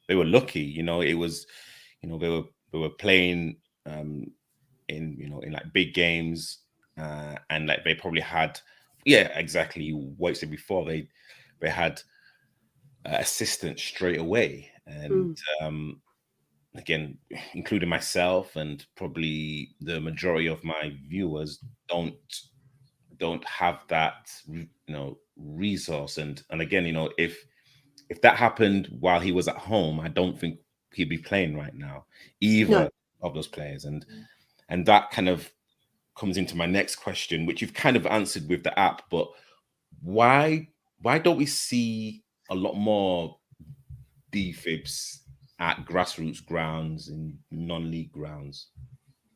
they were lucky. You know, it was, you know, they were playing in, you know, in like big games, and like they probably had, yeah, exactly what you said before. They had assistance straight away, and again, including myself and probably the majority of my viewers don't have that, you know, resource. And again, you know, if that happened while he was at home, I don't think he'd be playing right now, either No. of those players. And that kind of comes into my next question, which you've kind of answered with the app, but why don't we see a lot more defibs at grassroots grounds and non-league grounds?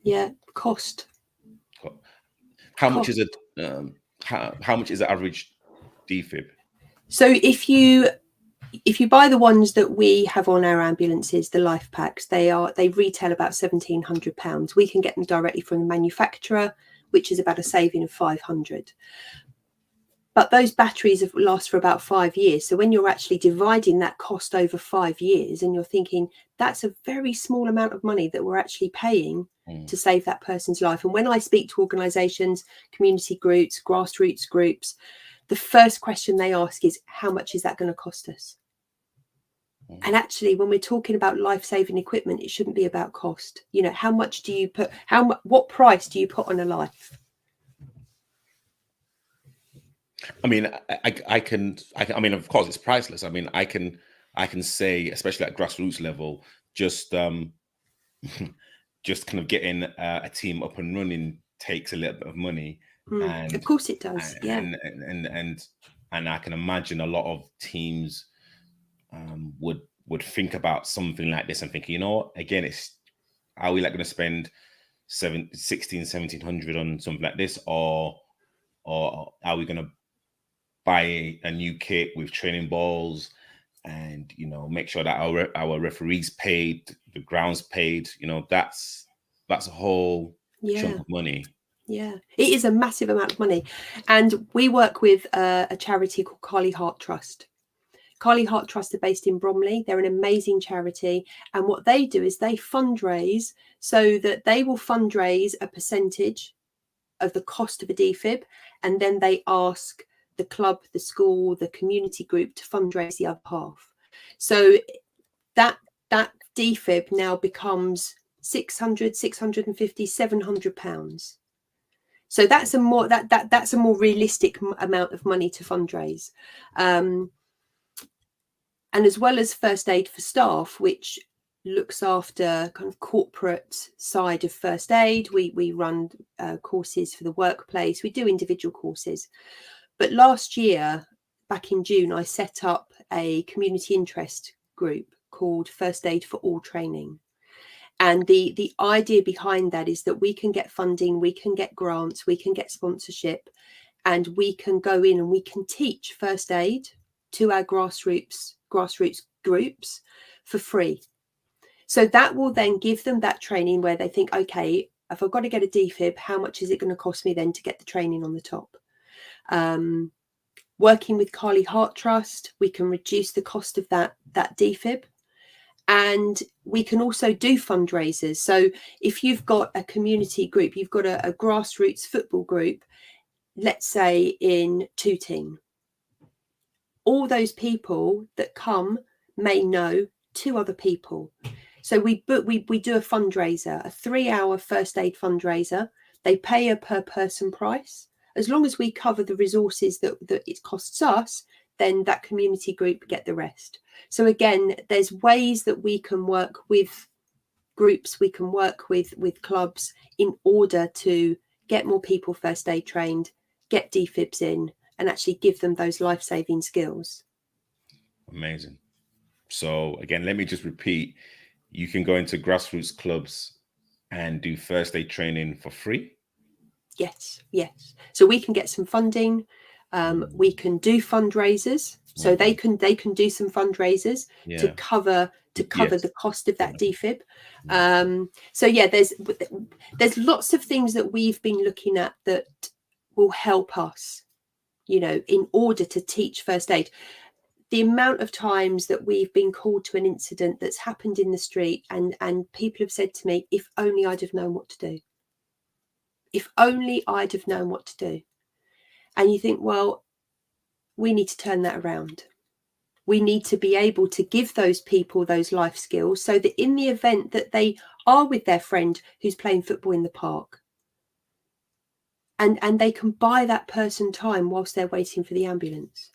Yeah, cost. How much is it? How much is the average defib? So if you buy the ones that we have on our ambulances, the life packs, they retail about £1,700. We can get them directly from the manufacturer, which is about a saving of £500. But those batteries last for about 5 years. So when you're actually dividing that cost over 5 years, and you're thinking that's a very small amount of money that we're actually paying to save that person's life. And when I speak to organisations, community groups, grassroots groups, the first question they ask is, how much is that going to cost us? And actually, when we're talking about life-saving equipment, it shouldn't be about cost. You know, how much do you put, what price do you put on a life? I mean, I mean, of course, it's priceless. I mean, I can say, especially at grassroots level, just just kind of getting a team up and running takes a little bit of money, and of course it does. And I can imagine a lot of teams would think about something like this and think, you know, again, are we like going to spend 1,700 on something like this, or are we going to buy a new kit with training balls and, you know, make sure that our referees paid, the grounds paid? You know, that's a whole chunk of money. Yeah, it is a massive amount of money. And we work with a charity called Carly Hart Trust. Carly Hart Trust are based in Bromley. They're an amazing charity. And what they do is they fundraise, so that they will fundraise a percentage of the cost of a defib. And then they ask the club, the school, the community group to fundraise the other half. So that defib now becomes £600, £650, £700. So that's a more that's a more realistic amount of money to fundraise. And as well as first aid for staff, which looks after kind of corporate side of first aid, we run courses for the workplace. We do individual courses. But last year, back in June, I set up a community interest group called First Aid for All Training. And the idea behind that is that we can get funding, we can get grants, we can get sponsorship, and we can go in and we can teach first aid to our grassroots groups for free. So that will then give them that training where they think, okay, if I've got to get a defib, how much is it going to cost me then to get the training on the top? Working with Carly Hart Trust, we can reduce the cost of that defib. And we can also do fundraisers. So if you've got a community group, you've got a grassroots football group, let's say in Tooting, all those people that come may know 2 other people. So we do a fundraiser, a 3-hour first aid fundraiser. They pay a per person price. As long as we cover the resources that it costs us, then that community group get the rest. So again, there's ways that we can work with groups, we can work with clubs in order to get more people first aid trained, get defibs in, and actually give them those life-saving skills. Amazing. So again, let me just repeat, you can go into grassroots clubs and do first aid training for free? Yes. So we can get some funding. We can do fundraisers. So they can do some fundraisers to cover the cost of that defib. So yeah, there's lots of things that we've been looking at that will help us, you know, in order to teach first aid. the amount of times that we've been called to an incident that's happened in the street, and people have said to me, if only I'd have known what to do. If only I'd have known what to do. And you think, well, we need to turn that around. We need to be able to give those people those life skills so that in the event that they are with their friend who's playing football in the park, and they can buy that person time whilst they're waiting for the ambulance.